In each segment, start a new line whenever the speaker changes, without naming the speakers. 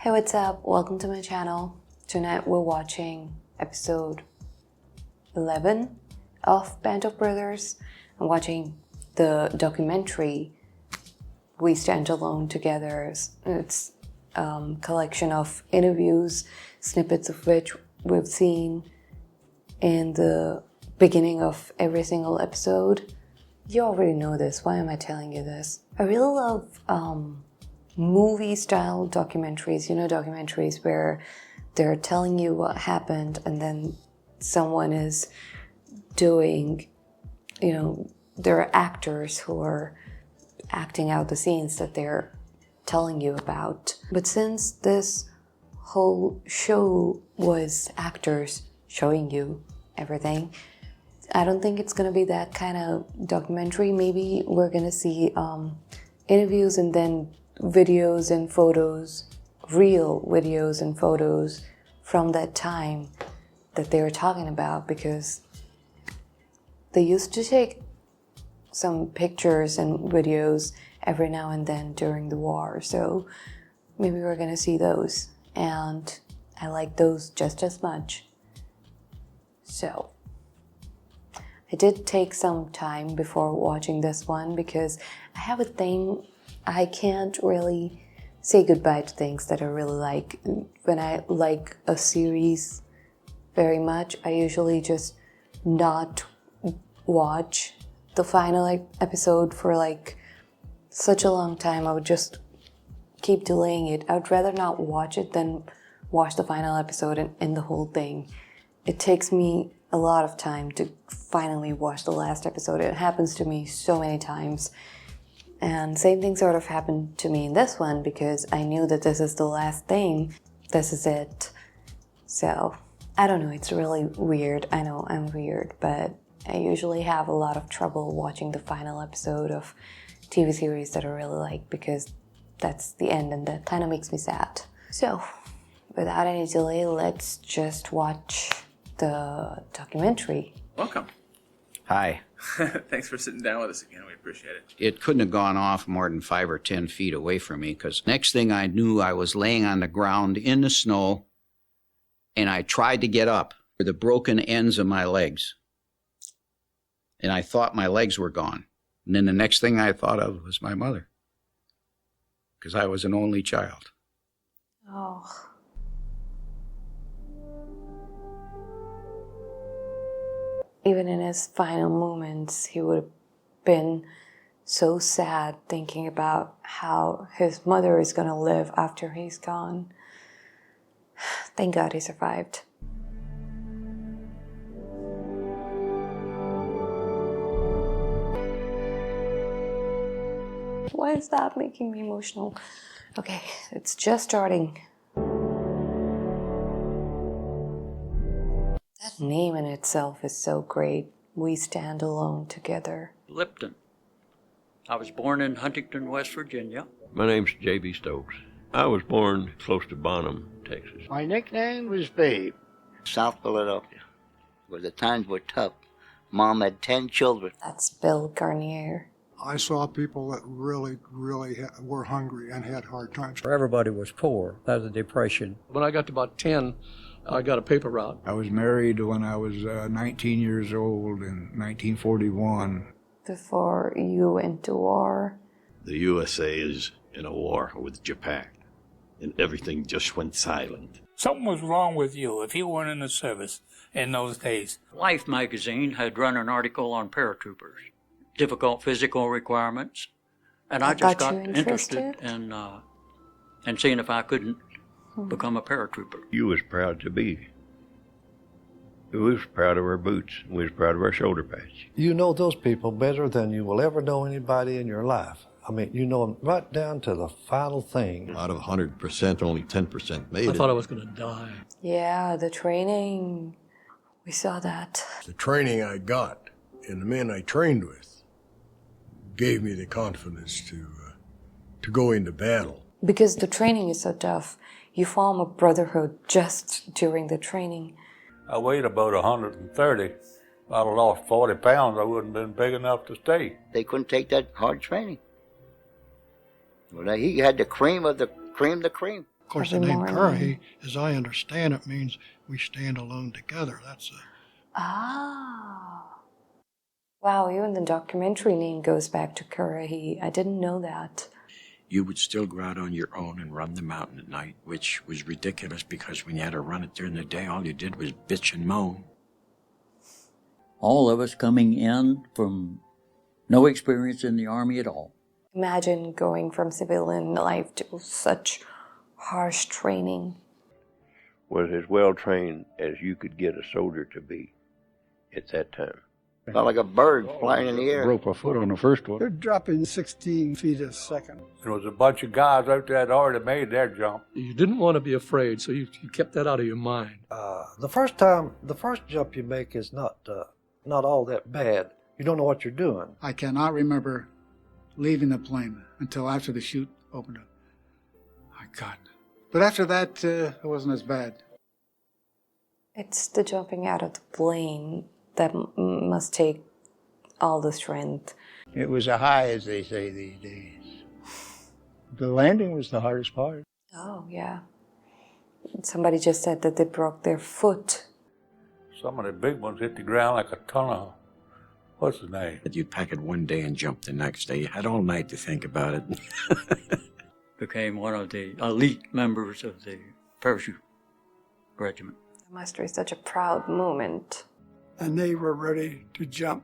Hey, what's up? Welcome to my channel. Tonight we're watching episode 11 of Band of Brothers. I'm watching the documentary We Stand Alone Together. It's a collection of interviews, snippets of which we've seen in the beginning of every single episode. You already know this. Why am I telling you this? I really love movie-style documentaries. You know, documentaries where they're telling you what happened and then someone is doing, there are actors who are acting out the scenes that they're telling you about. But since this whole show was actors showing you everything, I don't think it's going to be that kind of documentary. Maybe we're going to see interviews and then videos and photos, real videos and photos from that time that they were talking about, because they used to take some pictures and videos every now and then during the war. So maybe we're going to see those. And I like those just as much. So I did take some time before watching this one because I have a thing, I can't really say goodbye to things that I really like. When I like a series very much, I usually just not watch the final episode for such a long time. I would just keep delaying it. I would rather not watch it than watch the final episode and end the whole thing. It takes me a lot of time to finally watch the last episode. It happens to me so many times. And same thing sort of happened to me in this one, because I knew that this is the last thing. This is it. So, I don't know, it's really weird. I know I'm weird, but I usually have a lot of trouble watching the final episode of TV series that I really like, because that's the end and that kind of makes me sad. So, without any delay, let's just watch the documentary.
Welcome.
Hi.
Thanks for sitting down with us again. We appreciate it.
It couldn't have gone off more than 5 or 10 feet away from me, because next thing I knew, I was laying on the ground in the snow, and I tried to get up with the broken ends of my legs. And I thought my legs were gone. And then the next thing I thought of was my mother, because I was an only child.
Oh. Even in his final moments, he would have been so sad thinking about how his mother is going to live after he's gone. Thank God he survived. Why is that making me emotional? Okay, it's just starting. That name in itself is so great. We Stand Alone Together.
Lipton. I was born in Huntington, West Virginia.
My name's J.B. Stokes. I was born close to Bonham, Texas.
My nickname was Babe.
South Philadelphia, where the times were tough. Mom had 10 children.
That's Bill Garnier.
I saw people that really were hungry and had hard times.
Everybody was poor. That was a depression.
When I got to about 10, I got a paper route.
I was married when I was 19 years old in 1941.
Before you went to war.
The USA is in a war with Japan, and everything just went silent.
Something was wrong with you if you weren't in the service in those days.
Life magazine had run an article on paratroopers, difficult physical requirements, and I just got interested in seeing if I couldn't become a paratrooper.
You was proud to be. We was proud of our boots. We was proud of our shoulder pads.
You know those people better than you will ever know anybody in your life. I mean, you know them right down to the final thing.
Out of 100%, only 10% made it.
I thought I was going to die.
Yeah, the training. We saw that.
The training I got and the men I trained with gave me the confidence to go into battle.
Because the training is so tough. You form a brotherhood just during the training.
I weighed about 130. If I'd have lost 40 pounds, I wouldn't have been big enough to stay.
They couldn't take that hard training. Well, he had the cream of the cream.
course,
every
the name
morning.
Currahee, as I understand it, means we stand alone together. That's a...
Ah. Wow, even the documentary name goes back to Currahee. I didn't know that.
You would still go out on your own and run the mountain at night, which was ridiculous because when you had to run it during the day, all you did was bitch and moan.
All of us coming in from no experience in the Army at all.
Imagine going from civilian life to such harsh training.
Was as well trained as you could get a soldier to be at that time.
Felt like a bird flying in the air.
Broke my foot on the first one.
They're dropping 16 feet a second.
There was a bunch of guys out there that already made their jump.
You didn't want to be afraid, so you kept that out of your mind.
The first jump you make is not all that bad. You don't know what you're doing.
I cannot remember leaving the plane until after the chute opened up. My God. But after that, it wasn't as bad.
It's the jumping out of the plane that must take all the strength.
It was a high, as they say these days. The landing was the hardest part.
Oh, yeah. Somebody just said that they broke their foot.
Some of the big ones hit the ground like a ton of, what's his name?
You'd pack it one day and jump the next day. You had all night to think about it.
Became one of the elite members of the parachute regiment.
It must be such a proud moment.
And they were ready to jump.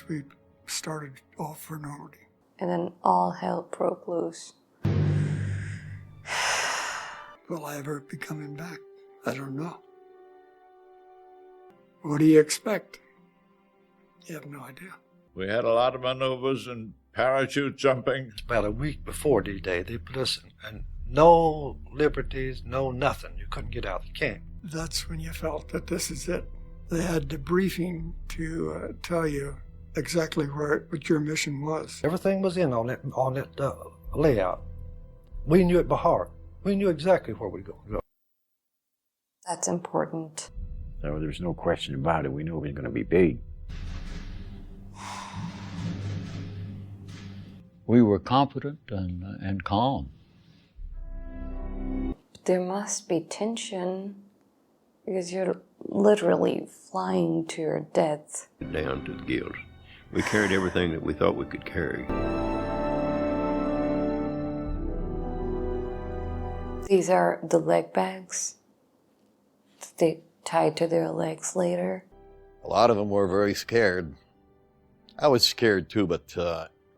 We started off for Normandy.
And then all hell broke loose.
Will I ever be coming back? I don't know. What do you expect? You have no idea.
We had a lot of maneuvers and parachute jumping.
About a week before D-Day, they put us in no liberties, no nothing. You couldn't get out of the camp.
That's when you felt that this is it. They had debriefing to tell you exactly what your mission was.
Everything was in on that layout. We knew it by heart. We knew exactly where we were going to go.
That's important.
So there's no question about it. We knew it was going to be big.
We were confident and calm.
There must be tension because you're literally flying to your death.
Down to the gills. We carried everything that we thought we could carry.
These are the leg bags that they tied to their legs later.
A lot of them were very scared. I was scared too, but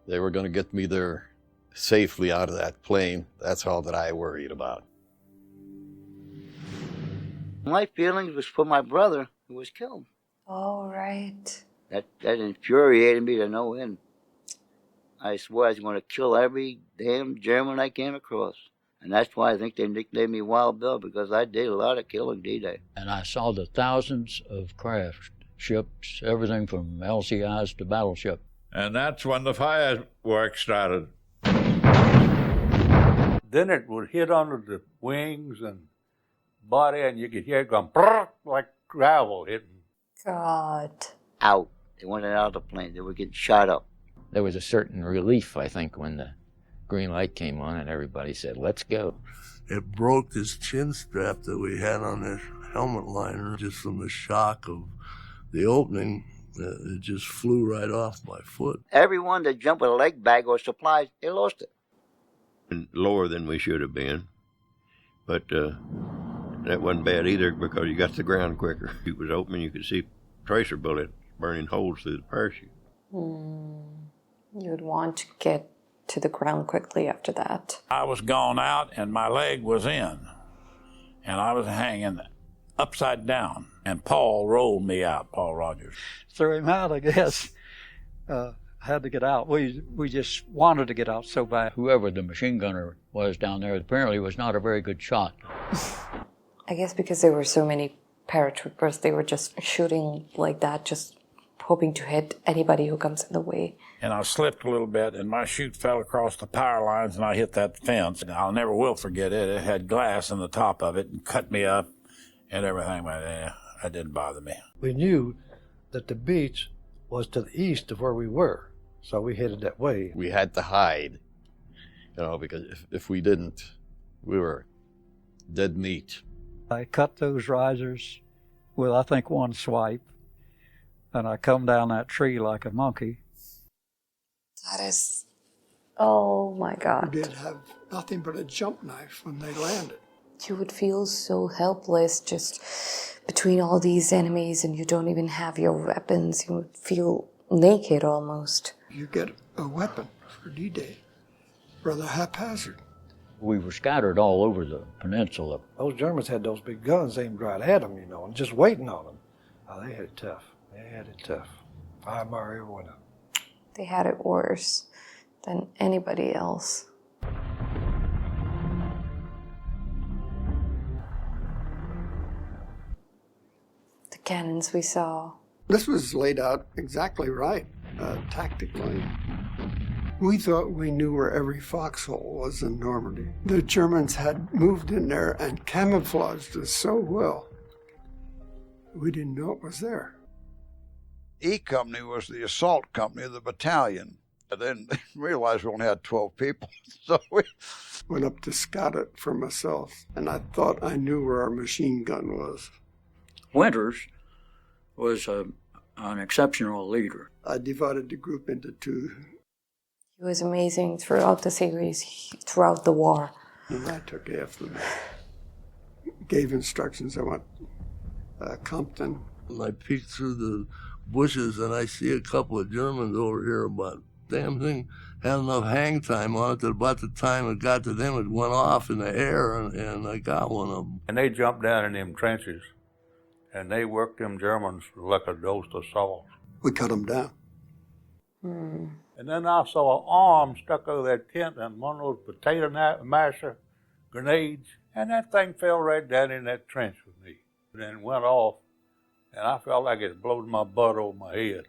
they were going to get me there safely out of that plane. That's all that I worried about.
My feelings was for my brother who was killed.
Oh, right.
That infuriated me to no end. I swore I was going to kill every damn German I came across. And that's why I think they nicknamed me Wild Bill, because I did a lot of killing D-Day.
And I saw the thousands of craft, ships, everything from LCIs to battleship.
And that's when the fireworks started. Then it would hit under the wings and body, and you could hear it going like gravel hitting.
God.
Out. They wanted out of the plane. They were getting shot up.
There was a certain relief, I think, when the green light came on and everybody said, let's go.
It broke this chin strap that we had on this helmet liner just from the shock of the opening. It just flew right off my foot.
Everyone that jumped with a leg bag or supplies, they lost it.
And lower than we should have been. But that wasn't bad either because you got to the ground quicker. It was open, you could see tracer bullets burning holes through the parachute.
You would want to get to the ground quickly after that.
I was gone out and my leg was in. And I was hanging upside down. And Paul rolled me out, Paul Rogers.
Threw him out, I guess. Had to get out. We just wanted to get out so bad.
Whoever the machine gunner was down there apparently was not a very good shot.
I guess because there were so many paratroopers, they were just shooting like that, just hoping to hit anybody who comes in the way.
And I slipped a little bit, and my chute fell across the power lines, and I hit that fence. And I'll never will forget it. It had glass in the top of it and cut me up and everything. But that didn't bother me.
We knew that the beach was to the east of where we were, so we headed that way.
We had to hide, because if we didn't, We were dead meat.
I cut those risers with, I think, one swipe, and I come down that tree like a monkey.
That is, oh my God.
We did have nothing but a jump knife when they landed.
You would feel so helpless just between all these enemies, and you don't even have your weapons. You would feel naked almost.
You get a weapon for D-Day, rather haphazard.
We were scattered all over the peninsula.
Those Germans had those big guns aimed right at them, you know, and just waiting on them. Oh, they had it tough. They had it tough. I admire every one of them.
They had it worse than anybody else. The cannons we saw.
This was laid out exactly right, tactically. We thought we knew where every foxhole was in Normandy. The Germans had moved in there and camouflaged us so well, we didn't know it was there.
E Company was the assault company of the battalion. And then realized we only had 12 people, so we
went up to scout it for myself, and I thought I knew where our machine gun was.
Winters was an exceptional leader.
I divided the group into two.
He was amazing throughout the series, throughout the war.
And I took after them. Gave instructions. I went Compton.
I peeked through the bushes and I see a couple of Germans over here, but damn thing had enough hang time on it that about the time it got to them, it went off in the air, and I got one of them.
And they jumped down in them trenches, and they worked them Germans like a dose of salt.
We cut them down.
And then I saw an arm stuck over that tent and one of those potato masher grenades, and that thing fell right down in that trench with me. And then went off, and I felt like it blowed my butt over my head.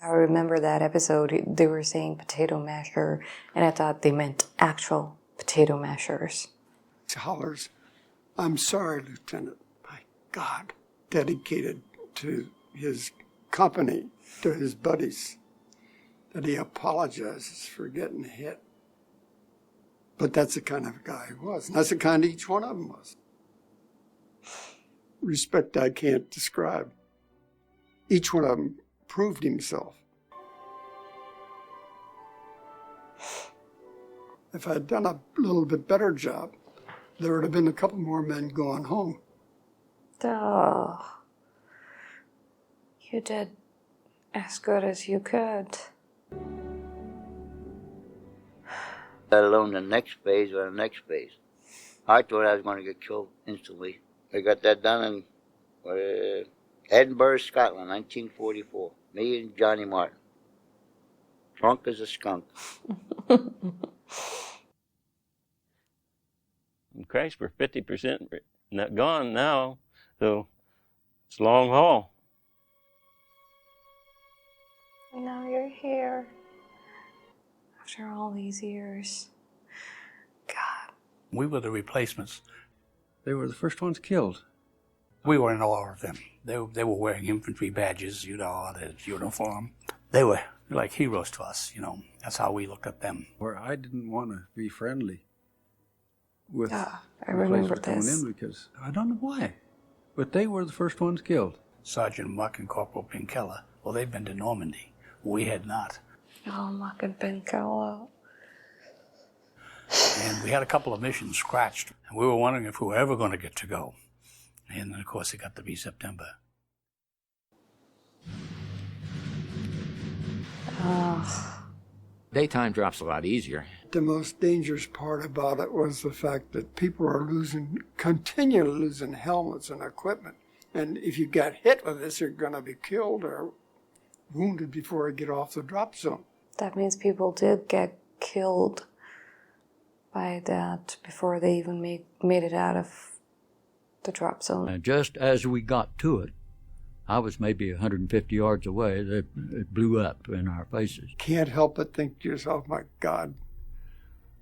I remember that episode, they were saying potato masher, and I thought they meant actual potato mashers.
Hollers, "I'm sorry, Lieutenant." My God, dedicated to his company, to his buddies, that he apologizes for getting hit. But that's the kind of guy he was, and that's the kind each one of them was. Respect I can't describe. Each one of them proved himself. If I'd done a little bit better job, there would have been a couple more men going home.
Oh, you did as good as you could.
Let alone the next phase or the next phase. I thought I was going to get killed instantly. I got that done in Edinburgh, Scotland, 1944. Me and Johnny Martin. Drunk as a skunk.
Christ, we're 50% not gone now, so it's a long haul.
And now you're here. After all these years. God.
We were the replacements. They were the first ones killed. We were in awe of them. They were wearing infantry badges, you know, the uniform. They were like heroes to us, you know. That's how we looked at them. Where I didn't want to be friendly with
I remember
coming
this.
in because I don't know why, but they were the first ones killed. Sergeant Muck and Corporal Pinkella. Well, they've been to Normandy. We had not.
Oh, Muck and Pinkella.
And we had a couple of missions scratched, and we were wondering if we were ever going to get to go. And then, of course, it got to be September.
Daytime drop's a lot easier.
The most dangerous part about it was the fact that people are continually losing helmets and equipment. And if you got hit with this, you're going to be killed or wounded before you get off the drop zone.
That means people did get killed by that before they even made it out of the drop zone.
And just as we got to it, I was maybe 150 yards away. It blew up in our faces.
Can't help but think to yourself, my God,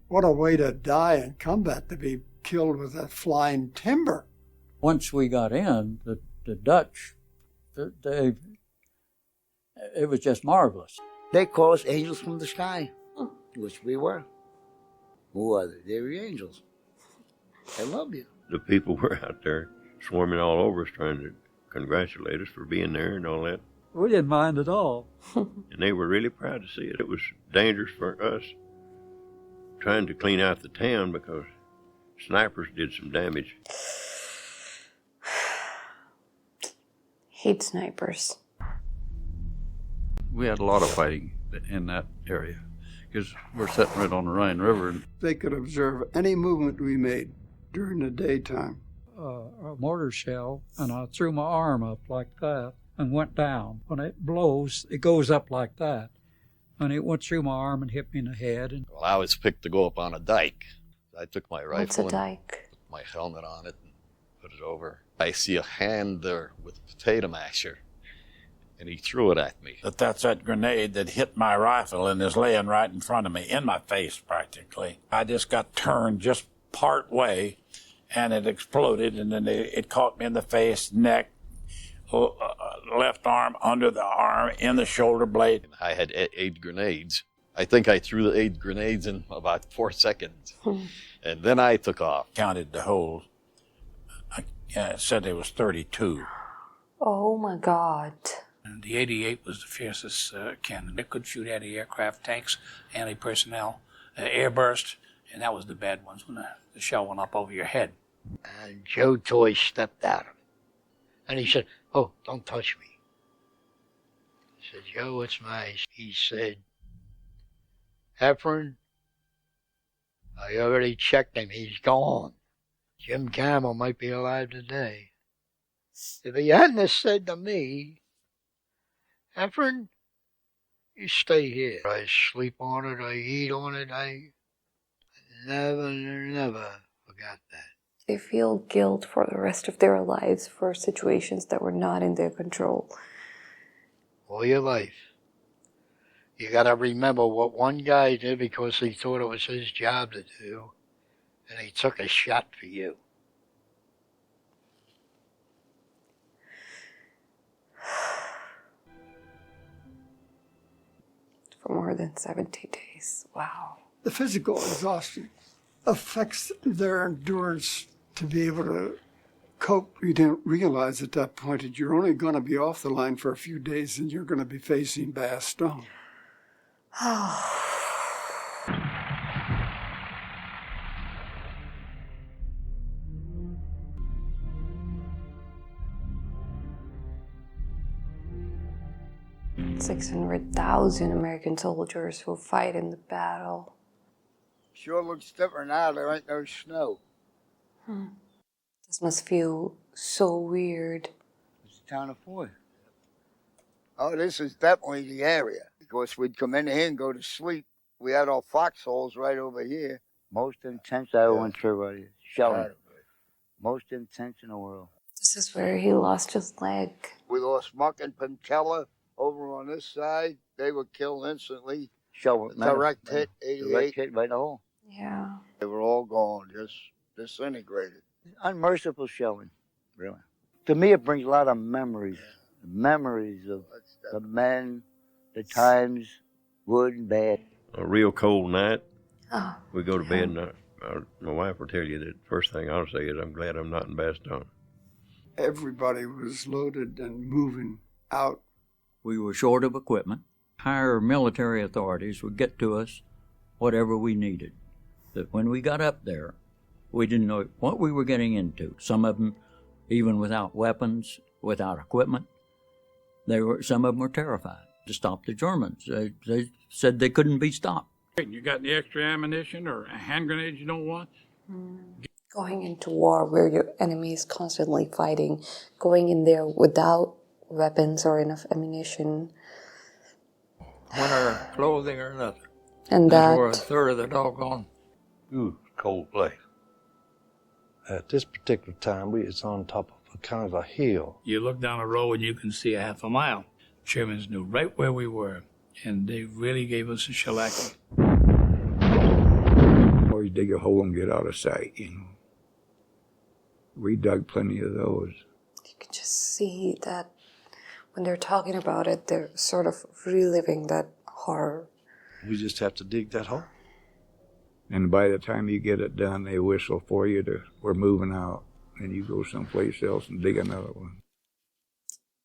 what a way to die in combat, to be killed with that flying timber.
Once we got in, the Dutch, it was just marvelous.
They call us angels from the sky, which we were. Who are they? They were angels. They love you.
The people were out there swarming all over us trying to congratulate us for being there and all that.
We didn't mind at all.
And they were really proud to see it. It was dangerous for us trying to clean out the town because snipers did some damage.
Hate snipers.
We had a lot of fighting in that area because we're sitting right on the Rhine River.
They could observe any movement we made during the daytime.
A mortar shell, and I threw my arm up like that and went down. When it blows, it goes up like that. And it went through my arm and hit me in the head. And
Well, I was picked to go up on a dike. I took my rifle
What's a
and
dike?
put my helmet on it and put it over. I see a hand there with a potato masher, and he threw it at me.
That's that grenade that hit my rifle and is laying right in front of me, in my face practically. I just got turned just part way, and it exploded, and then it caught me in the face, neck, left arm, under the arm, in the shoulder blade.
I had 8 grenades. I think I threw the 8 grenades in about 4 seconds, and then I took off.
Counted the holes. It said there was 32.
Oh my God.
And the 88 was the fiercest cannon. It could shoot anti-aircraft, tanks, anti-personnel, airburst, and that was the bad ones when the shell went up over your head.
And Joe Toy stepped out of it. And he said, "Oh, don't touch me." I said, "Joe, it's nice." He said, "Heffron, I already checked him. He's gone. Jim Campbell might be alive today." If he hadn't have said to me, "Heffron, you stay here." I sleep on it, I eat on it, I never forgot that.
They feel guilt for the rest of their lives for situations that were not in their control.
All your life. You gotta remember what one guy did because he thought it was his job to do, and he took a shot for you.
For more than 70 days. Wow.
The physical exhaustion affects their endurance to be able to cope. You didn't realize at that point that you're only going to be off the line for a few days and you're going to be facing Bastogne.
$600,000 American soldiers who fight in the battle.
Sure looks different now. There ain't no snow.
This must feel so weird.
It's the town of Foy. Oh, this is definitely the area. Of course, we'd come in here and go to sleep. We had our foxholes right over here. Most intense I went through right here. Shelling. Most intense in the world.
This is where he lost his leg.
We lost Muck and Pentella over on this side. They were killed instantly. Direct hit, 88. Direct hit right in the hole.
Yeah.
They were all gone, just disintegrated. Unmerciful shelling, really. To me, it brings a lot of memories. Memories of the men, the times, good and bad.
A real cold night.
Oh,
we go to bed, and my wife will tell you that first thing I'll say is, "I'm glad I'm not in Bastogne."
Everybody was loaded and moving out.
We were short of equipment. Higher military authorities would get to us whatever we needed. That when we got up there, we didn't know what we were getting into. Some of them, even without weapons, without equipment, some of them were terrified to stop the Germans. They said they couldn't be stopped.
You got any extra ammunition or hand grenades you don't want?
Going into war where your enemy is constantly fighting, going in there without weapons or enough ammunition.
Winter clothing or nothing.
And
that's where a third of the doggone.
Ooh, cold place. At this particular time, we was on top of a kind of a hill.
You look down a road and you can see a half a mile. Germans knew right where we were, and they really gave us a shellacking.
Or you dig a hole and get out of sight, you know. We dug plenty of those.
You can just see that when they're talking about it, they're sort of reliving that horror.
We just have to dig that hole.
And by the time you get it done, they whistle for you to, we're moving out. And you go someplace else and dig another one.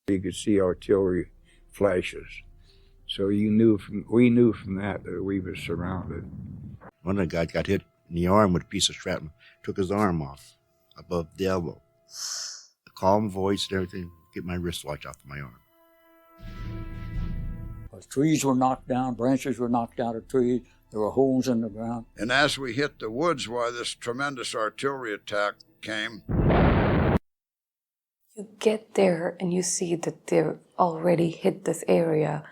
You could see artillery flashes. So we knew from that we were surrounded.
One of the guys got hit in the arm with a piece of shrapnel, took his arm off above the elbow. A calm voice and everything, get my wristwatch off of my arm.
Trees were knocked down, branches were knocked out of trees, there were holes in the ground.
And as we hit the woods, why this tremendous artillery attack came.
You get there and you see that they've already hit this area.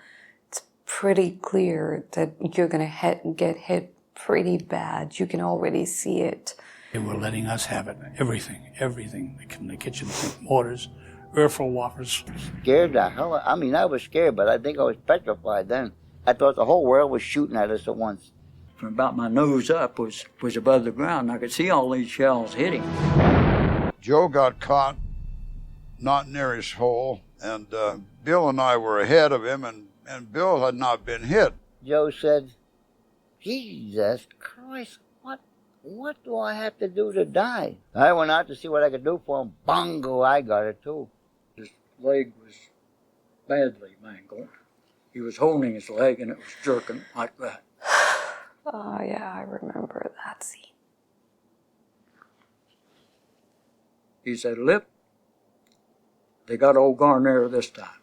It's pretty clear that you're going to get hit pretty bad. You can already see it.
They were letting us have it. Everything. The kitchen sink, mortars, rifle whoppers.
Scared the hell. I mean, I was scared, but I think I was petrified then. I thought the whole world was shooting at us at once.
From about my nose up was above the ground. I could see all these shells hitting.
Joe got caught not near his hole, and Bill and I were ahead of him, and Bill had not been hit.
Joe said, Jesus Christ, what do I have to do to die? I went out to see what I could do for him. Bongo, I got it too.
His leg was badly mangled. He was holding his leg and it was jerking like that.
Oh, yeah, I remember that scene.
He said, Lip, they got old Garner this time.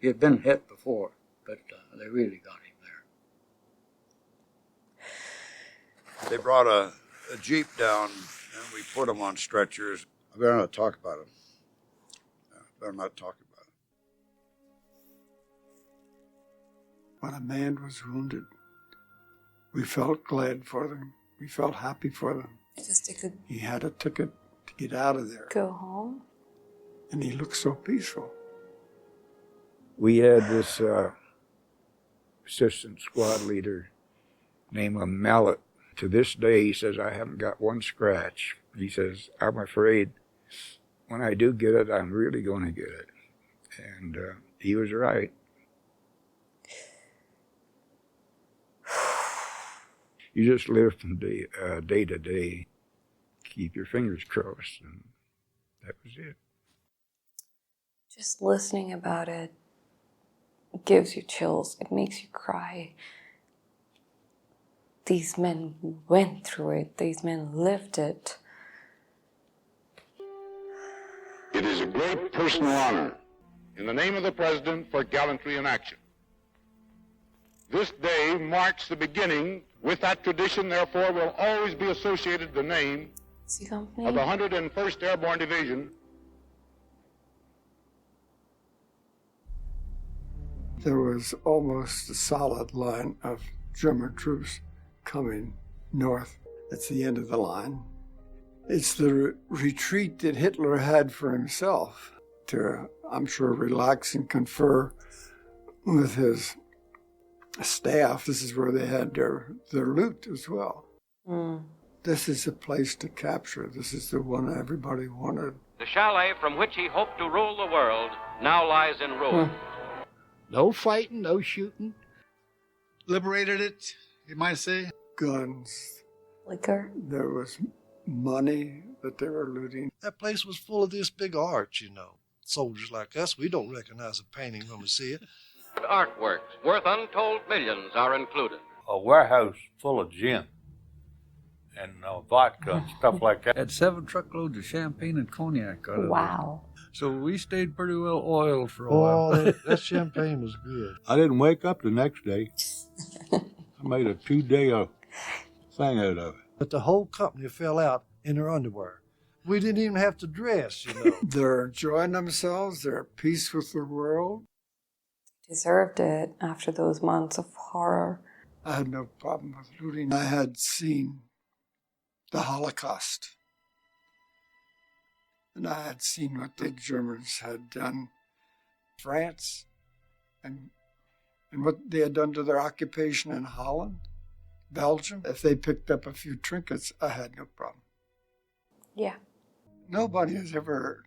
He had been hit before, but they really got him there.
They brought a Jeep down, and we put him on stretchers. I better not talk about him. Better not talk about it.
When a man was wounded, we felt glad for them. We felt happy for them. He had a ticket to get out of there.
Go home.
And he looked so peaceful.
We had this assistant squad leader named Mallet. To this day, he says, I haven't got one scratch. He says, I'm afraid when I do get it, I'm really going to get it. And he was right. You just live from day to day. Keep your fingers crossed, and that was it.
Just listening about it gives you chills. It makes you cry. These men went through it. These men lived it.
It is a great personal honor, in the name of the President, for gallantry in action. This day marks the beginning. With that tradition, therefore, will always be associated the name of the 101st Airborne Division.
There was almost a solid line of German troops coming north. It's the end of the line. It's the retreat that Hitler had for himself to, I'm sure, relax and confer with his staff. This is where they had their loot as well. This is a place to capture. This is the one everybody wanted.
The chalet from which he hoped to rule the world now lies in ruin.
No fighting, no shooting.
Liberated it, you might say.
Guns.
Liquor.
There was money that they were looting.
That place was full of this big art, you know. Soldiers like us, we don't recognize a painting when we see it.
Artworks worth untold millions are included.
A warehouse full of gin and vodka and stuff like that.
Had 7 truckloads of champagne and cognac out of it.
Wow.
So we stayed pretty well oiled for a while.
Oh, that champagne was good.
I didn't wake up the next day. I made a 2-day thing out of it.
But the whole company fell out in their underwear. We didn't even have to dress, you know.
They're enjoying themselves. They're at peace with the world.
Deserved it after those months of horror.
I had no problem with looting. I had seen the Holocaust. And I had seen what the Germans had done in France and what they had done to their occupation in Holland, Belgium. If they picked up a few trinkets, I had no problem.
Yeah.
Nobody has ever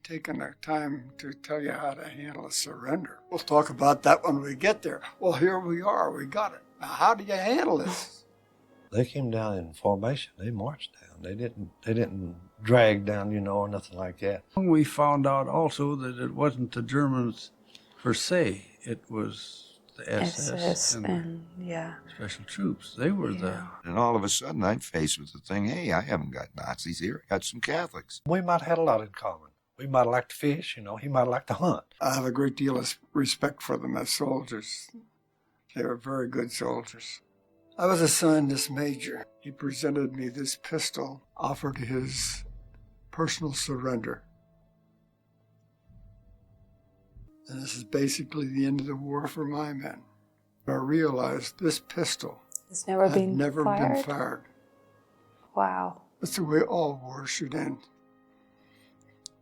taken the time to tell you how to handle a surrender. We'll talk about that when we get there. Well, here we are. We got it. Now, how do you handle this?
They came down in formation. They marched down. They didn't drag down, or nothing like that.
We found out also that it wasn't the Germans per se. It was the SS and
yeah,
special troops. They were
And all of a sudden, I'm faced with the thing, hey, I haven't got Nazis here. I got some Catholics.
We might have had a lot in common. We might have liked to fish, he might have liked to hunt.
I have a great deal of respect for them as soldiers. They were very good soldiers. I was assigned this major. He presented me this pistol, offered his personal surrender. And this is basically the end of the war for my men. I realized this pistol
it's never
had
been
never
fired?
been fired.
Wow.
That's the way all wars should end.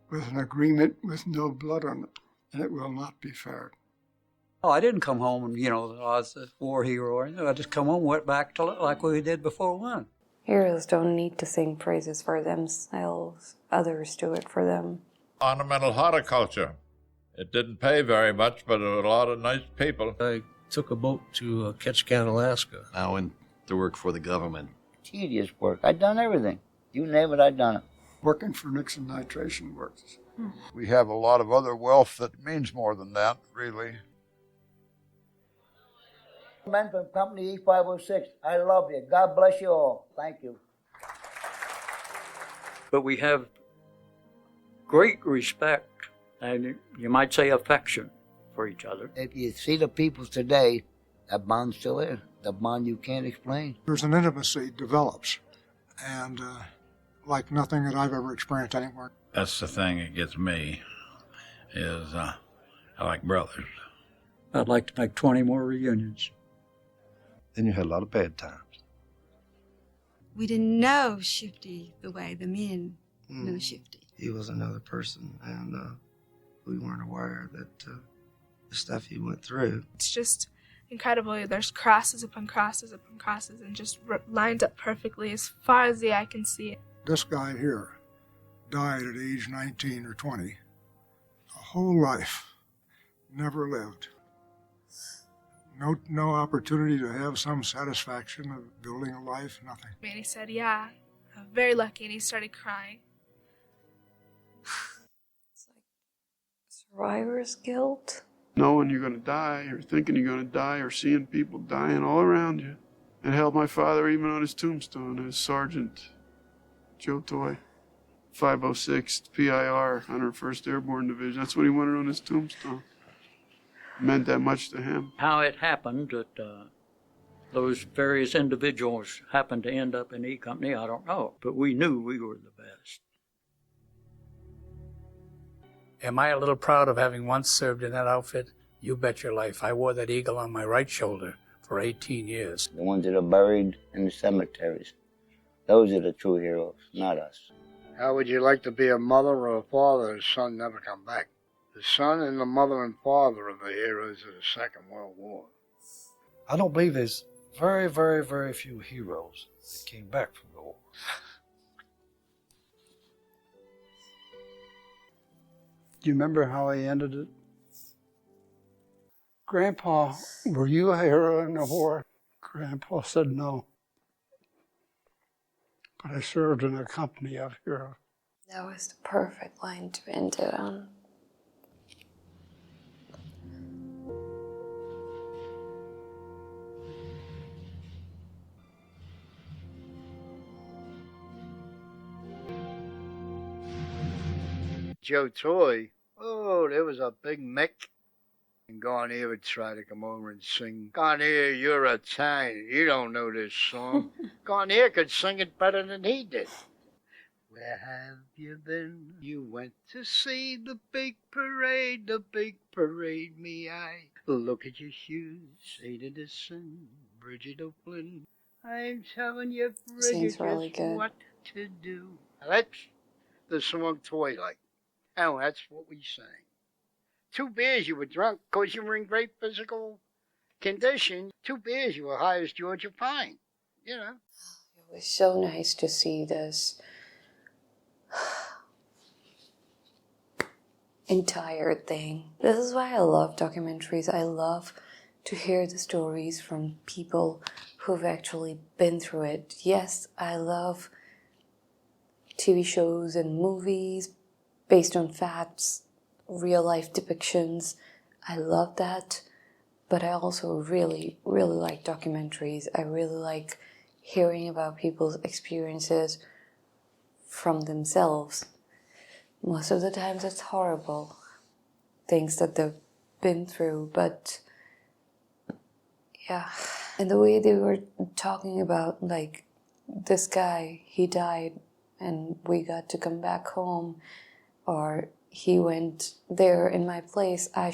With an agreement with no blood on it, and it will not be fired.
Oh, I didn't come home and, I was a war hero or anything. I just come home and went back to like we did before one.
Heroes don't need to sing praises for themselves. Others do it for them.
Ornamental horticulture. It didn't pay very much, but there were a lot of nice people.
I took a boat to Ketchikan, Alaska.
I went to work for the government.
Tedious work. I'd done everything. You name it, I'd done it.
Working for Nixon Nitration Works.
We have a lot of other wealth that means more than that, really.
Men from Company E506, I love you. God bless you all. Thank you.
But we have great respect and you might say affection for each other.
If you see the people today, that bond's still there. The bond you can't explain.
There's an intimacy develops, and like nothing that I've ever experienced anywhere.
That's the thing that gets me, is I like brothers.
I'd like to make 20 more reunions.
Then you had a lot of bad times.
We didn't know Shifty the way the men knew Shifty.
He was another person, and we weren't aware that the stuff he went through.
It's just incredible. There's crosses upon crosses upon crosses, and just lined up perfectly as far as the eye can see it.
This guy here died at age 19 or 20. A whole life. Never lived. No opportunity to have some satisfaction of building a life, nothing.
And he said, yeah, I'm very lucky, and he started crying.
It's like survivor's guilt.
Knowing you're going to die, or thinking you're going to die, or seeing people dying all around you. It held my father even on his tombstone as Sergeant Joe Toy, 506 PIR, 101st Airborne Division. That's what he wanted on his tombstone. It meant that much to him.
How it happened that those various individuals happened to end up in E Company, I don't know. But we knew we were the best.
Am I a little proud of having once served in that outfit? You bet your life. I wore that eagle on my right shoulder for 18 years.
The ones that are buried in the cemeteries. Those are the true heroes, not us.
How would you like to be a mother or a father whose son never come back? The son and the mother and father are the heroes of the Second World War.
I don't believe there's very, very, very few heroes that came back from the war.
Do you remember how I ended it? Grandpa, were you a hero in the war? Grandpa said no. But I served in a company of heroes.
That was the perfect line to end it on.
Joe Toy, oh, there was a big Mick. And Garnier would try to come over and sing, Garnier, you're Italian, you don't know this song. Garnier could sing it better than he did. Where have you been? You went to see the big parade, me I. Look at your shoes, Ada Dixon, Bridget O'Flynn. I'm telling you, Bridget, just
really good.
what to do. Now, that's the song Toy like. Oh, that's what we sang. 2 beers you were drunk because you were in great physical condition. 2 beers you were high as Georgia Pine, you know.
It was so nice to see this entire thing. This is why I love documentaries. I love to hear the stories from people who've actually been through it. Yes, I love TV shows and movies based on facts, real life depictions. I love that. But I also really, really like documentaries. I really like hearing about people's experiences from themselves. Most of the times it's horrible, things that they've been through, but yeah. And the way they were talking about, like, this guy, he died and we got to come back home, or he went there in my place, I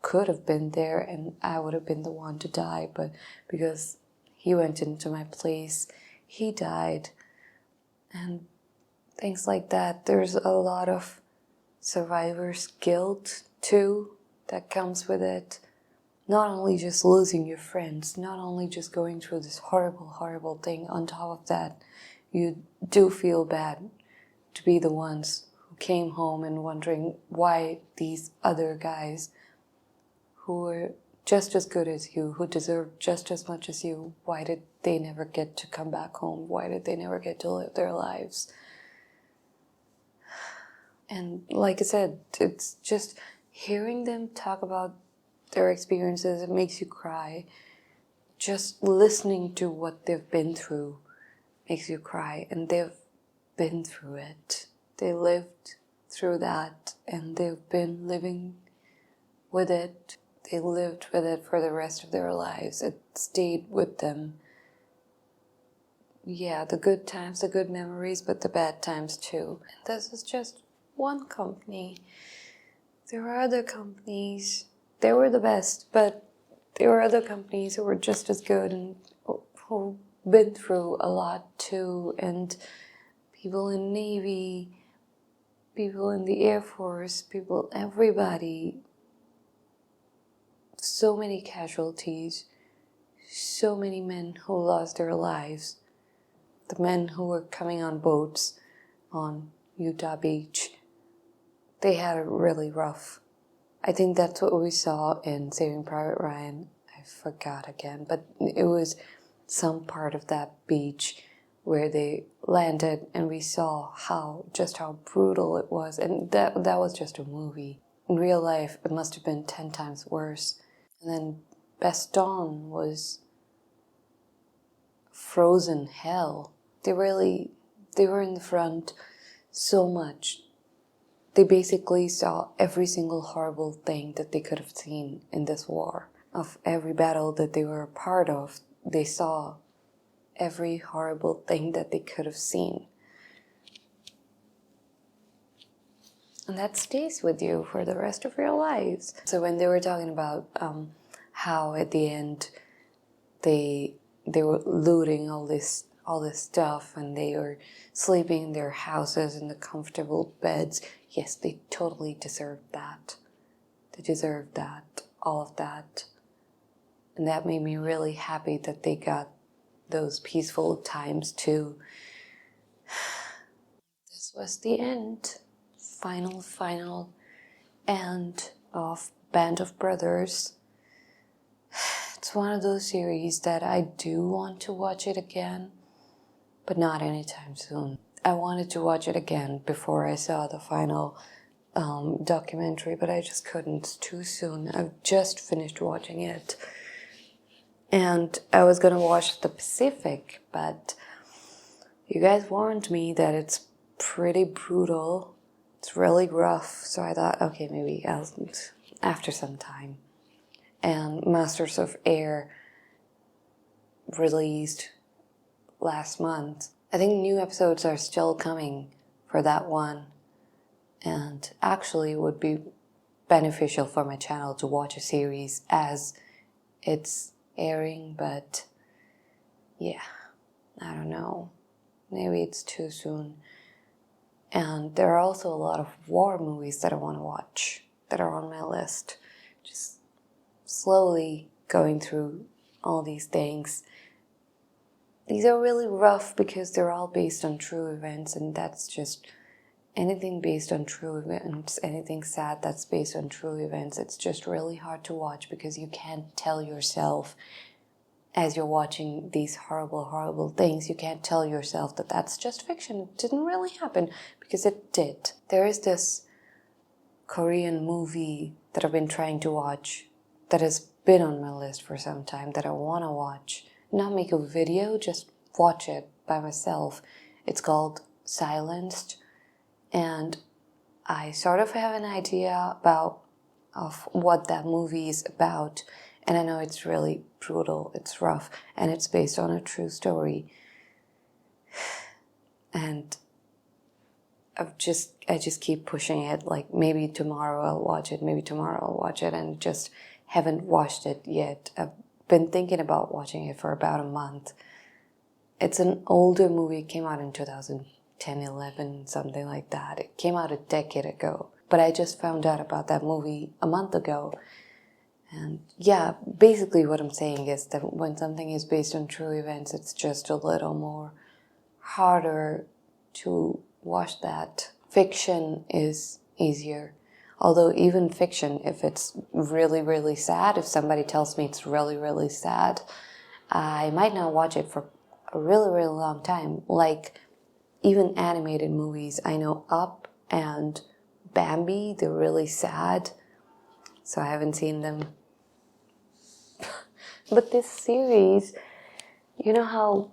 could have been there and I would have been the one to die, but because he went into my place, he died. And things like that. There's a lot of survivor's guilt too that comes with it. Not only just losing your friends, not only just going through this horrible, horrible thing. On top of that, you do feel bad to be the ones who came home and wondering why these other guys who were just as good as you, who deserved just as much as you, why did they never get to come back home? Why did they never get to live their lives? And like I said, it's just hearing them talk about their experiences, it makes you cry. Just listening to what they've been through makes you cry. And they've been through it. They lived through that and they've been living with it. They lived with it for the rest of their lives. It stayed with them. Yeah, the good times, the good memories, but the bad times too. And this is just one company. There are other companies. They were the best, but there were other companies who were just as good and who've been through a lot too. And people in Navy, people in the Air Force, everybody. So many casualties, so many men who lost their lives. The men who were coming on boats on Utah Beach, they had it really rough. I think that's what we saw in Saving Private Ryan. I forgot again, but it was some part of that beach where they landed and we saw how brutal it was. And that was just a movie. In real life, it must have been 10 times worse. And then Bastogne was frozen hell. They were in the front so much. They basically saw every single horrible thing that they could have seen in this war. Of every battle that they were a part of, they saw every horrible thing that they could have seen. And that stays with you for the rest of your lives. So when they were talking about how at the end they were looting all this stuff and they were sleeping in their houses in the comfortable beds, yes, they totally deserved that. They deserved that, all of that. And that made me really happy that they got those peaceful times too. This was the end. Final end of Band of Brothers. It's one of those series that I do want to watch it again, but not anytime soon. I wanted to watch it again before I saw the final documentary, but I just couldn't. It's too soon. I've just finished watching it. And I was going to watch The Pacific, but you guys warned me that it's pretty brutal. It's really rough, so I thought, okay, maybe after some time. And Masters of Air released last month. I think new episodes are still coming for that one. And actually it would be beneficial for my channel to watch a series as it's airing, but yeah, I don't know. Maybe it's too soon. And there are also a lot of war movies that I want to watch that are on my list. Just slowly going through all these things. These are really rough because they're all based on true events, and that's just anything based on true events, anything sad that's based on true events. It's just really hard to watch because you can't tell yourself as you're watching these horrible, horrible things, you can't tell yourself that that's just fiction. It didn't really happen, because it did. There is this Korean movie that I've been trying to watch that has been on my list for some time that I want to watch. Not make a video, just watch it by myself. It's called Silenced, and I sort of have an idea of what that movie is about. And I know it's really brutal, it's rough, and it's based on a true story. And I just keep pushing it, like maybe tomorrow I'll watch it, and just haven't watched it yet. I've been thinking about watching it for about a month. It's an older movie, it came out in 2010, 11, something like that. It came out a decade ago. But I just found out about that movie a month ago. And yeah, basically what I'm saying is that when something is based on true events, it's just a little more harder to watch that. Fiction is easier. Although even fiction, if it's really, really sad, if somebody tells me it's really, really sad, I might not watch it for a really, really long time. Like even animated movies, I know Up and Bambi, they're really sad, so I haven't seen them. But this series, you know how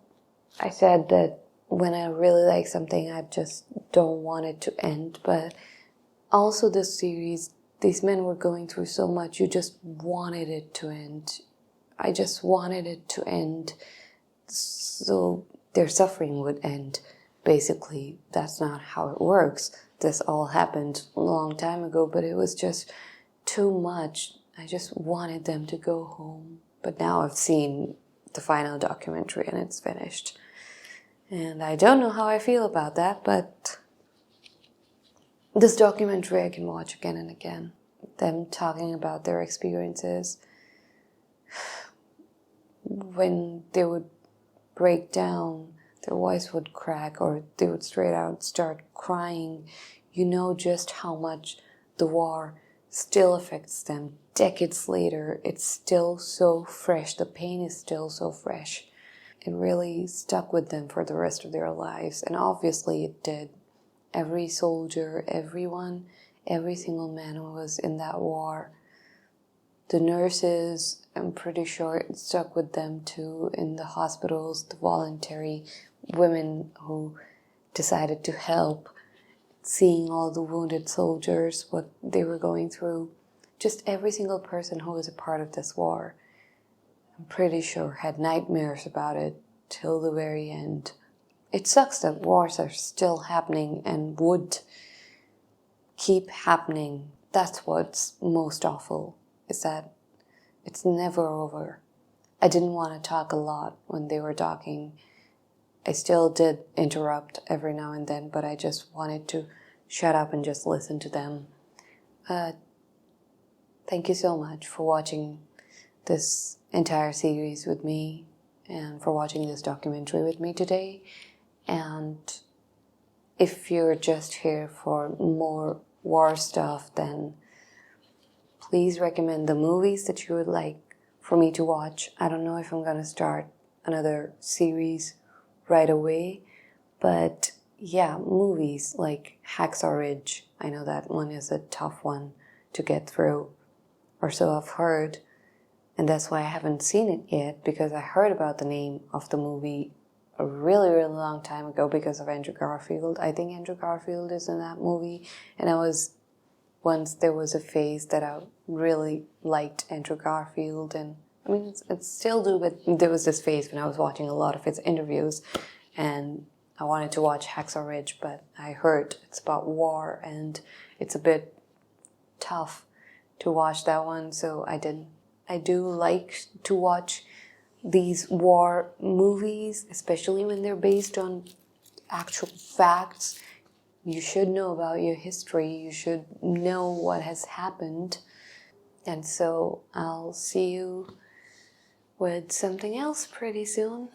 I said that when I really like something, I just don't want it to end. But also this series, these men were going through so much, you just wanted it to end. I just wanted it to end so their suffering would end. Basically, that's not how it works. This all happened a long time ago, but it was just too much. I just wanted them to go home. But now I've seen the final documentary and it's finished. And I don't know how I feel about that, but this documentary I can watch again and again. Them talking about their experiences. When they would break down, their voice would crack, or they would straight out start crying. You know just how much the war still affects them. Decades later, it's still so fresh. The pain is still so fresh. It really stuck with them for the rest of their lives. And obviously it did. Every soldier, everyone, every single man who was in that war. The nurses, I'm pretty sure it stuck with them too, in the hospitals, the voluntary women who decided to help, seeing all the wounded soldiers, what they were going through. Just every single person who was a part of this war, I'm pretty sure had nightmares about it till the very end. It sucks that wars are still happening and would keep happening. That's what's most awful, is that it's never over. I didn't want to talk a lot when they were talking. I still did interrupt every now and then, but I just wanted to shut up and just listen to them. Thank you so much for watching this entire series with me and for watching this documentary with me today. And if you're just here for more war stuff, then please recommend the movies that you would like for me to watch. I don't know if I'm going to start another series right away, but yeah, movies like Hacksaw Ridge. I know that one is a tough one to get through, or so I've heard, and that's why I haven't seen it yet, because I heard about the name of the movie a really, really long time ago because of Andrew Garfield. I think Andrew Garfield is in that movie, and once there was a phase that I really liked Andrew Garfield, and I mean, it's still do, but there was this phase when I was watching a lot of his interviews, and I wanted to watch Hacksaw Ridge, but I heard it's about war, and it's a bit tough to watch that one, so I didn't. I do like to watch these war movies, especially when they're based on actual facts. You should know about your history. You should know what has happened. And so I'll see you with something else pretty soon.